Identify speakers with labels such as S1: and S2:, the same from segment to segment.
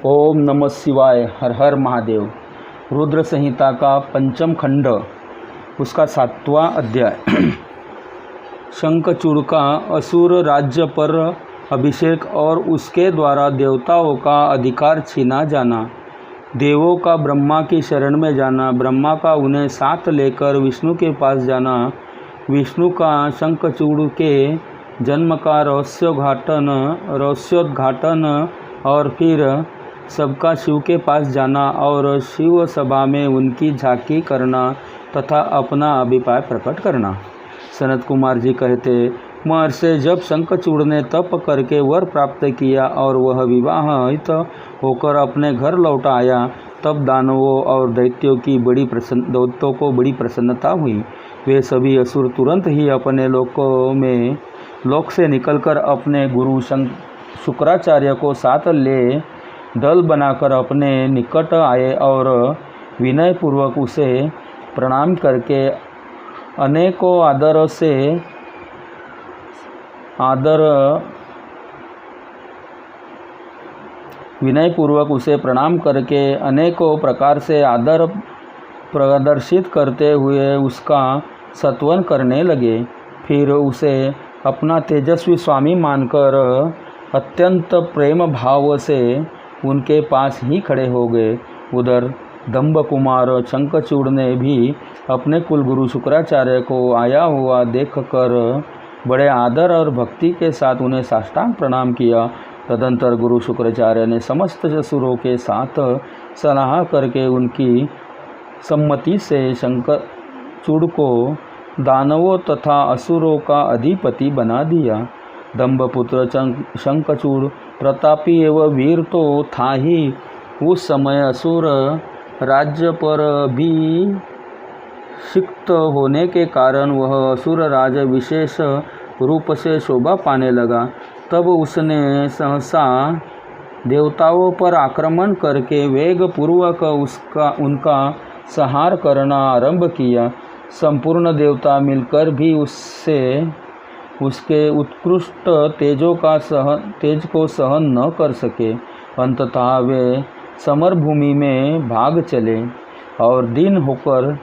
S1: ओम नमः शिवाय। हर हर महादेव। रुद्र संहिता का पंचम खंड, उसका 7वां अध्याय। शंखचूड़ का असुर राज्य पर अभिषेक और उसके द्वारा देवताओं का अधिकार छीना जाना। देवों का ब्रह्मा की शरण में जाना, ब्रह्मा का उन्हें साथ लेकर विष्णु के पास जाना, विष्णु का शंखचूड़ के जन्म का रहस्योद्घाटन और फिर सबका शिव के पास जाना और शिव सभा में उनकी झांकी करना तथा अपना अभिप्राय प्रकट करना। सनत कुमार जी कहते, महर्षि, जब शंखचूड़ ने तप करके वर प्राप्त किया और वह विवाहित होकर अपने घर लौट आया, तब दानवों और दैत्यों को बड़ी प्रसन्नता हुई। वे सभी असुर तुरंत ही अपने लोक से निकलकर अपने गुरु शुक्राचार्य को साथ ले दल बनाकर अपने निकट आए और विनयपूर्वक उसे प्रणाम करके अनेकों प्रकार से आदर प्रदर्शित करते हुए उसका सत्वन करने लगे। फिर उसे अपना तेजस्वी स्वामी मानकर अत्यंत प्रेम भाव से उनके पास ही खड़े हो गए। उधर दंभ कुमार शंखचूड़ ने भी अपने कुलगुरु शुक्राचार्य को आया हुआ देखकर बड़े आदर और भक्ति के साथ उन्हें साष्टांग प्रणाम किया। तदंतर गुरु शुक्राचार्य ने समस्त असुरों के साथ सलाह करके उनकी सम्मति से शंखचूड़ को दानवों तथा असुरों का अधिपति बना दिया। दंभपुत्र शंखचूड़ प्रतापी एवं वीर तो था ही, उस समय असुर राज्य पर भी शिक्त होने के कारण वह असुर राज विशेष रूप से शोभा पाने लगा। तब उसने सहसा देवताओं पर आक्रमण करके वेग पूर्वक उनका संहार करना आरंभ किया। संपूर्ण देवता मिलकर भी उसके उत्कृष्ट तेज को सहन न कर सके। अंततः वे समरभूमि में भाग चले और दिन होकर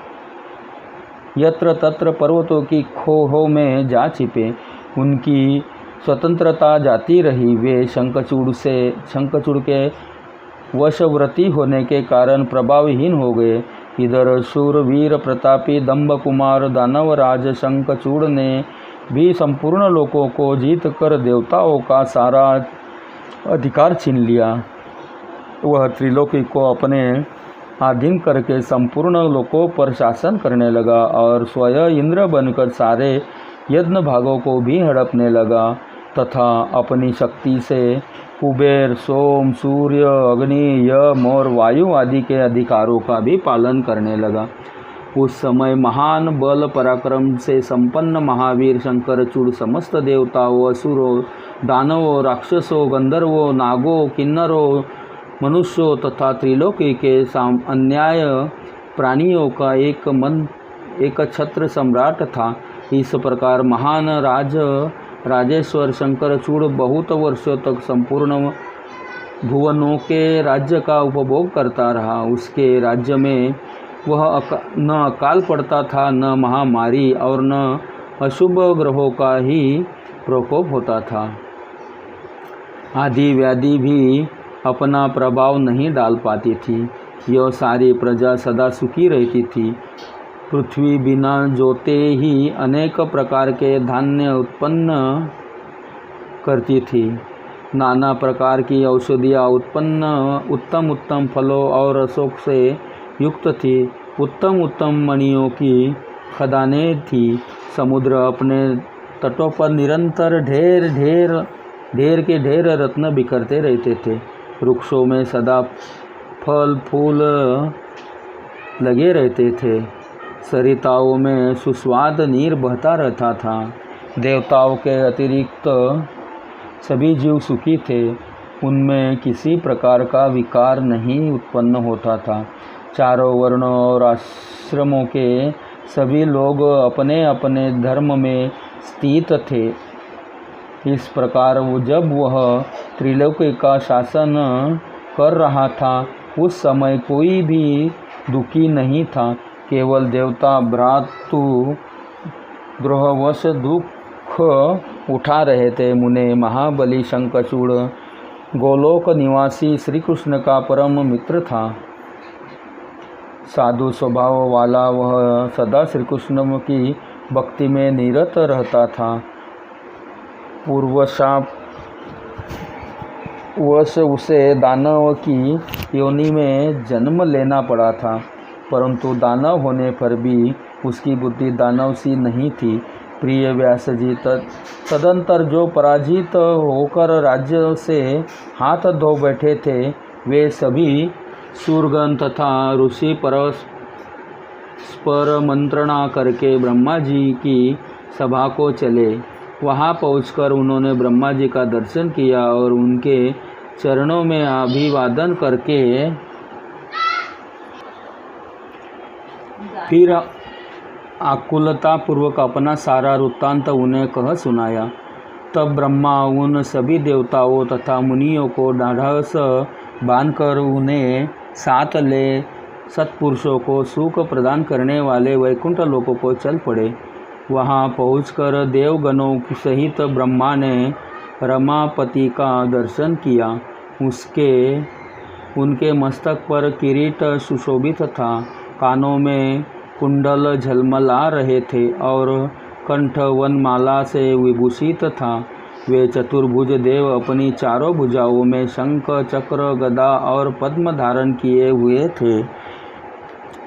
S1: यत्र तत्र पर्वतों की खोहों में जा छिपे। उनकी स्वतंत्रता जाती रही। वे शंखचूड़ के वशवर्ती होने के कारण प्रभावहीन हो गए। इधर शूरवीर प्रतापी दंभ कुमार दानवराज शंखचूड़ ने भी संपूर्ण लोकों को जीत कर देवताओं का सारा अधिकार छीन लिया। वह त्रिलोकी को अपने अधीन करके संपूर्ण लोकों पर शासन करने लगा और स्वयं इंद्र बनकर सारे यज्ञ भागों को भी हड़पने लगा तथा अपनी शक्ति से कुबेर, सोम, सूर्य, अग्नि, यम और वायु आदि के अधिकारों का भी पालन करने लगा। उस समय महान बल पराक्रम से संपन्न महावीर शंखचूड़ समस्त देवताओं, असुरों, दानवों, राक्षसों, गंधर्वों, नागों, किन्नरों, मनुष्यों तथा त्रिलोकी के अन्याय प्राणियों का एक छत्र सम्राट था। इस प्रकार महान राजेश्वर शंखचूड़ बहुत वर्षों तक संपूर्ण भुवनों के राज्य का उपभोग करता रहा। उसके राज्य में वह न अकाल पड़ता था, न महामारी और न अशुभ ग्रहों का ही प्रकोप होता था। आदि व्याधि भी अपना प्रभाव नहीं डाल पाती थी। यह सारी प्रजा सदा सुखी रहती थी। पृथ्वी बिना जोते ही अनेक प्रकार के धान्य उत्पन्न करती थी। नाना प्रकार की औषधियाँ उत्तम फलों और रसों से युक्त थी। उत्तम मणियों की खदानें थी। समुद्र अपने तटों पर निरंतर ढेर के ढेर रत्न बिखरते रहते थे। वृक्षों में सदा फल फूल लगे रहते थे। सरिताओं में सुस्वाद नीर बहता रहता था। देवताओं के अतिरिक्त सभी जीव सुखी थे। उनमें किसी प्रकार का विकार नहीं उत्पन्न होता था। चारों वर्णों और आश्रमों के सभी लोग अपने अपने धर्म में स्थित थे। इस प्रकार जब वह त्रिलोकी का शासन कर रहा था। उस समय कोई भी दुखी नहीं था, केवल देवता भ्रातु द्रोहवश दुख उठा रहे थे। मुने महाबली शंखचूड़ गोलोक निवासी श्री कृष्ण का परम मित्र था। साधु स्वभाव वाला वह सदा श्री कृष्ण की भक्ति में निरत रहता था। पूर्वशाप वश उसे दानव की योनि में जन्म लेना पड़ा था, परंतु दानव होने पर भी उसकी बुद्धि दानव सी नहीं थी। प्रिय व्यास जी, तदंतर जो पराजित होकर राज्य से हाथ धो बैठे थे, वे सभी सूरगण तथा ऋषि परस्पर मंत्रणा करके ब्रह्मा जी की सभा को चले। वहां पहुंचकर उन्होंने ब्रह्मा जी का दर्शन किया और उनके चरणों में अभिवादन करके फिर आकुलता पूर्वक अपना सारा वृत्तांत उन्हें कह सुनाया। तब ब्रह्मा उन सभी देवताओं तथा मुनियों को ढाढ़स बांधकर उन्हें साथ ले सत्पुरुषों को सुख प्रदान करने वाले वैकुंठ लोकों को चल पड़े। वहां पहुंचकर देवगणों सहित ब्रह्मा ने रमापति का दर्शन किया। उनके मस्तक पर किरीट सुशोभित था, कानों में कुंडल झलमला रहे थे और कंठ वनमाला से विभूषित था। वे चतुर्भुज देव अपनी चारों भुजाओं में शंख, चक्र, गदा और पद्म धारण किए हुए थे।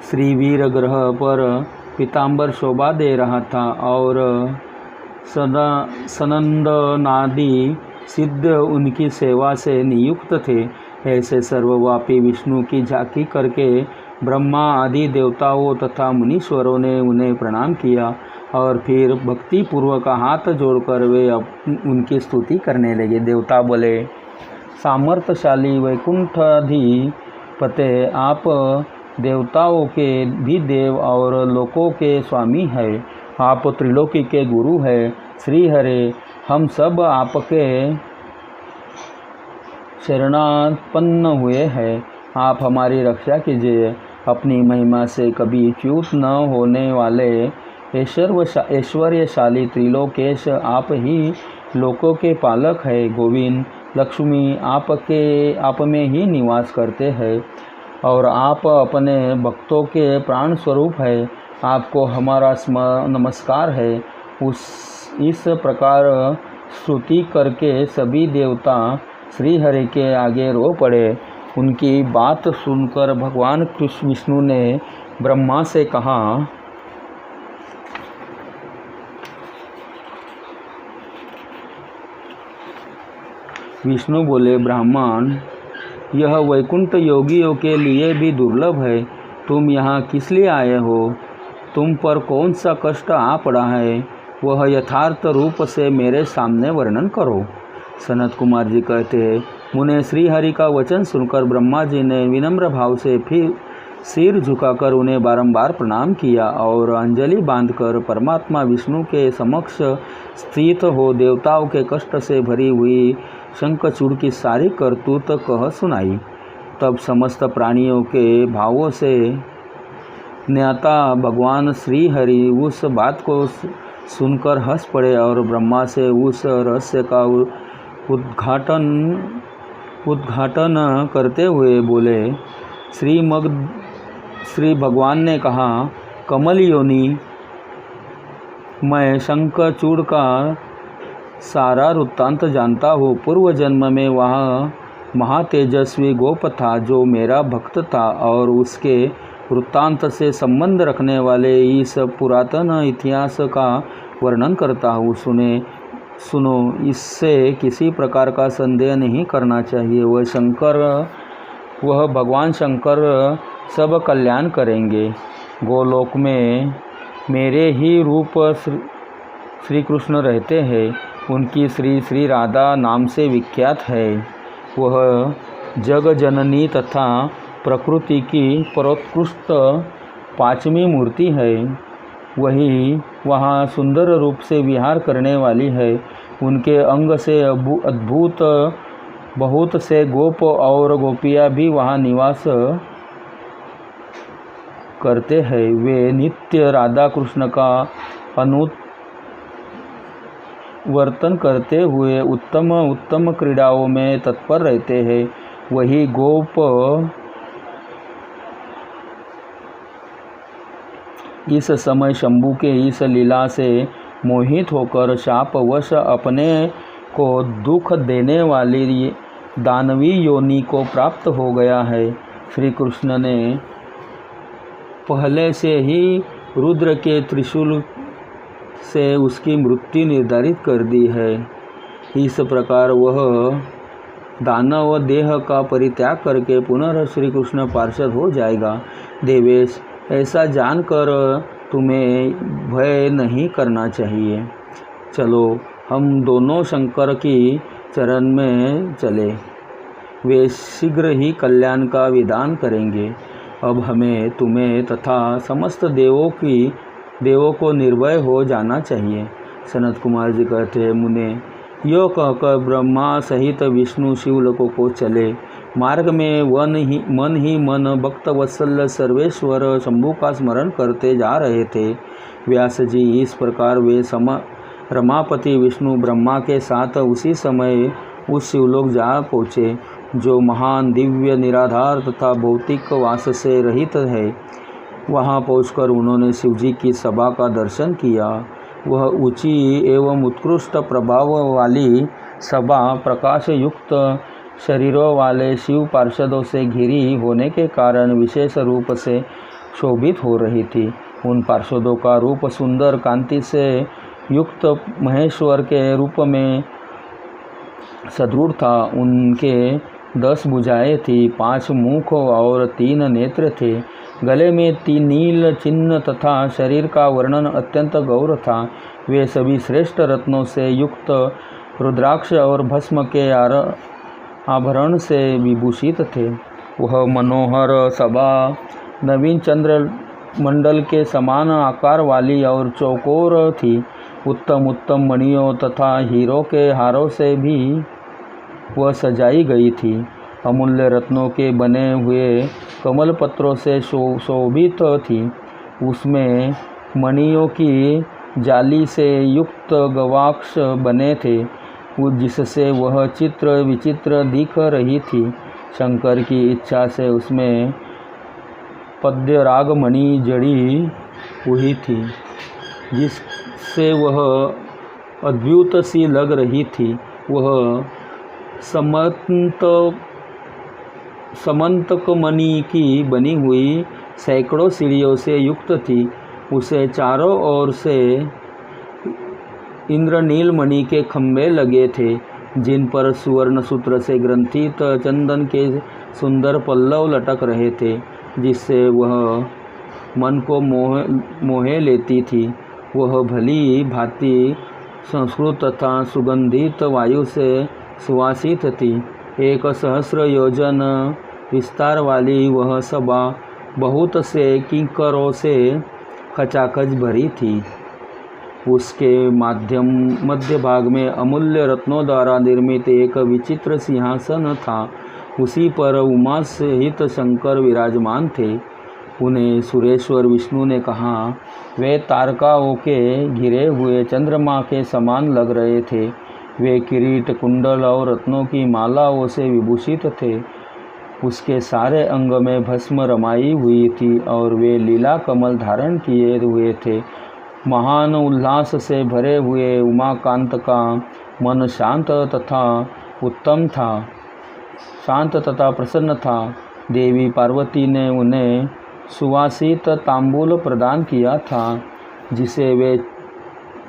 S1: श्रीवीर ग्रह पर पीताम्बर शोभा दे रहा था और सनंदनादि सिद्ध उनकी सेवा से नियुक्त थे। ऐसे सर्वव्यापी विष्णु की झांकी करके ब्रह्मा आदि देवताओं तथा मुनीश्वरों ने उन्हें प्रणाम किया और फिर भक्ति पूर्वक हाथ जोड़कर वे उनकी स्तुति करने लगे। देवता बोले, सामर्थ्यशाली वैकुंठाधिपते, आप देवताओं के भी देव और लोकों के स्वामी हैं। आप त्रिलोकी के गुरु हैं। श्री हरे, हम सब आपके शरणापन्न हुए हैं। आप हमारी रक्षा कीजिए। अपनी महिमा से कभी च्युत न होने वाले ऐश्वर्यशाली त्रिलोकेश, आप ही लोकों के पालक हैं। गोविंद, लक्ष्मी आप में ही निवास करते हैं और आप अपने भक्तों के प्राण स्वरूप हैं। आपको हमारा नमस्कार है। इस प्रकार स्तुति करके सभी देवता श्री हरि के आगे रो पड़े। उनकी बात सुनकर भगवान कृष्ण विष्णु ने ब्रह्मा से कहा, विष्णु बोले, ब्राह्मण, यह वैकुंठ योगियों के लिए भी दुर्लभ है। तुम यहाँ किस लिए आए हो? तुम पर कौन सा कष्ट आ पड़ा है, वह यथार्थ रूप से मेरे सामने वर्णन करो। सनत कुमार जी कहते हैं, मुने श्री हरि का वचन सुनकर ब्रह्मा जी ने विनम्र भाव से फिर सिर झुकाकर उन्हें बारंबार प्रणाम किया और अंजलि बांधकर परमात्मा विष्णु के समक्ष स्थित हो देवताओं के कष्ट से भरी हुई शंखचूड़ की सारी करतूत कह सुनाई। तब समस्त प्राणियों के भावों से ज्ञाता भगवान श्री हरि उस बात को सुनकर हंस पड़े और ब्रह्मा से उस रहस्य का उद्घाटन करते हुए बोले। श्री भगवान ने कहा, कमल योनि, मैं शंखचूड़ का सारा वृत्तांत जानता हूँ। पूर्व जन्म में वह महातेजस्वी गोप था जो मेरा भक्त था और उसके वृत्तांत से संबंध रखने वाले इस पुरातन इतिहास का वर्णन करता हूँ। सुनो, इससे किसी प्रकार का संदेह नहीं करना चाहिए। वह भगवान शंकर सब कल्याण करेंगे। गोलोक में मेरे ही रूप श्री कृष्ण रहते हैं। उनकी श्री राधा नाम से विख्यात है। वह जग जननी तथा प्रकृति की परोत्कृष्ट पांचवी मूर्ति है। वही वहाँ सुंदर रूप से विहार करने वाली है। उनके अंग से अद्भुत बहुत से गोप और गोपियाँ भी वहाँ निवास करते हैं। वे नित्य राधा कृष्ण का अनुवर्तन करते हुए उत्तम उत्तम क्रीड़ाओं में तत्पर रहते हैं। वही गोप इस समय शंभु के इस लीला से मोहित होकर शापवश अपने को दुख देने वाली दानवी योनि को प्राप्त हो गया है। श्री कृष्ण ने पहले से ही रुद्र के त्रिशूल से उसकी मृत्यु निर्धारित कर दी है। इस प्रकार वह दानव देह का परित्याग करके पुनः श्री कृष्ण पार्षद हो जाएगा। देवेश, ऐसा जानकर तुम्हें भय नहीं करना चाहिए। चलो हम दोनों शंकर की चरण में चले, वे शीघ्र ही कल्याण का विधान करेंगे। अब हमें तुम्हें तथा समस्त देवों को निर्भय हो जाना चाहिए। सनत कुमार जी कहते हैं, मुने यो कहकर ब्रह्मा सहित विष्णु शिवलोकों को चले। मार्ग में मन ही मन भक्त वत्सल सर्वेश्वर शंभु का स्मरण करते जा रहे थे। व्यास जी, इस प्रकार वे रमापति विष्णु ब्रह्मा के साथ उसी समय उस शिवलोक जा पहुँचे जो महान दिव्य निराधार तथा भौतिक वास से रहित है। वहाँ पहुंचकर उन्होंने शिवजी की सभा का दर्शन किया। वह ऊंची एवं उत्कृष्ट प्रभाव वाली सभा प्रकाश युक्त शरीरों वाले शिव पार्षदों से घिरी होने के कारण विशेष रूप से शोभित हो रही थी। उन पार्षदों का रूप सुंदर कांति से युक्त महेश्वर के रूप में सदृढ़ था। उनके 10 भुजाएं थी, 5 मुख और 3 नेत्र थे। गले में 3 नील चिन्ह तथा शरीर का वर्णन अत्यंत गौर था। वे सभी श्रेष्ठ रत्नों से युक्त रुद्राक्ष और भस्म के आभरण से विभूषित थे। वह मनोहर सभा नवीन चंद्र मंडल के समान आकार वाली और चौकोर थी। उत्तम उत्तम मणियों तथा हीरों के हारों से भी वह सजाई गई थी। अमूल्य रत्नों के बने हुए कमल पत्रों से शोभित थी। उसमें मणियों की जाली से युक्त गवाक्ष बने थे, जिससे वह चित्र विचित्र दिख रही थी। शंकर की इच्छा से उसमें पद्य राग मणि जड़ी हुई थी, जिससे वह अद्भुत सी लग रही थी। वह समंतक मणि की बनी हुई सैकड़ों सीढ़ियों से युक्त थी। उसे चारों ओर से इंद्रनील मणि के खंभे लगे थे, जिन पर सुवर्ण सूत्र से ग्रंथित चंदन के सुंदर पल्लव लटक रहे थे, जिससे वह मन को मोहे लेती थी। वह भली भांति संस्कृत तथा सुगंधित वायु से सुवासित थी। 1 सहस्र योजन विस्तार वाली वह सभा बहुत से किंकरों से खचाखच भरी थी। उसके मध्य भाग में अमूल्य रत्नों द्वारा निर्मित एक विचित्र सिंहासन था। उसी पर उमा सहित शंकर विराजमान थे। उन्हें सुरेश्वर विष्णु ने कहा, वे तारकाओं के घिरे हुए चंद्रमा के समान लग रहे थे। वे किरीट, कुंडल और रत्नों की मालाओं से विभूषित थे। उसके सारे अंग में भस्म रमाई हुई थी और वे लीला कमल धारण किए हुए थे। महान उल्लास से भरे हुए उमाकांत का मन शांत तथा प्रसन्न था। देवी पार्वती ने उन्हें सुवासित तांबूल प्रदान किया था, जिसे वे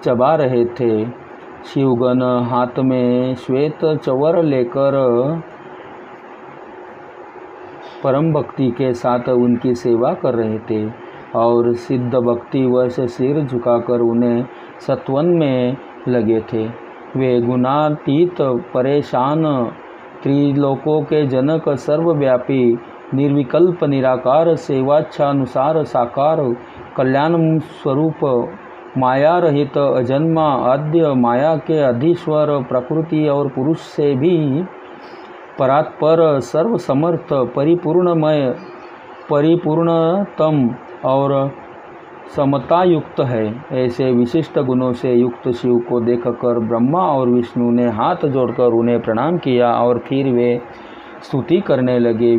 S1: चबा रहे थे। शिवगण हाथ में श्वेत चवर लेकर परम भक्ति के साथ उनकी सेवा कर रहे थे और सिद्ध भक्ति वश सिर झुकाकर उन्हें सत्वन में लगे थे। वे गुणातीत परेशान त्रिलोकों के जनक, सर्वव्यापी निर्विकल्प निराकार, सेवाच्छानुसार साकार, कल्याण स्वरूप, माया रहित, अजन्मा, आद्य, माया के अधीश्वर, प्रकृति और पुरुष से भी परात्पर, सर्वसमर्थ, परिपूर्णमय, परिपूर्णतम और समता युक्त है। ऐसे विशिष्ट गुणों से युक्त शिव को देखकर ब्रह्मा और विष्णु ने हाथ जोड़कर उन्हें प्रणाम किया और फिर वे स्तुति करने लगे।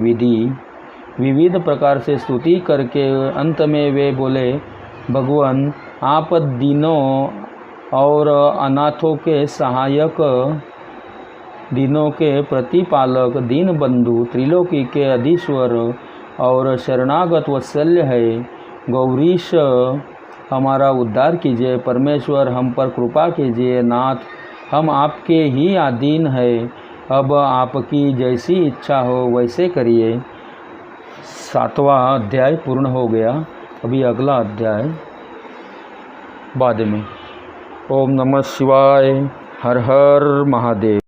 S1: विविध प्रकार से स्तुति करके अंत में वे बोले, भगवान आप दीनों और अनाथों के सहायक, दीनों के प्रतिपालक, दीन बंधु, त्रिलोकी के अधीश्वर और शरणागत वत्सल्य है। गौरीश हमारा उद्धार कीजिए। परमेश्वर हम पर कृपा कीजिए। नाथ हम आपके ही अधीन हैं। अब आपकी जैसी इच्छा हो वैसे करिए। 7वां अध्याय पूर्ण हो गया। अभी अगला अध्याय बाद में। ओम नमः शिवाय। हर हर महादेव।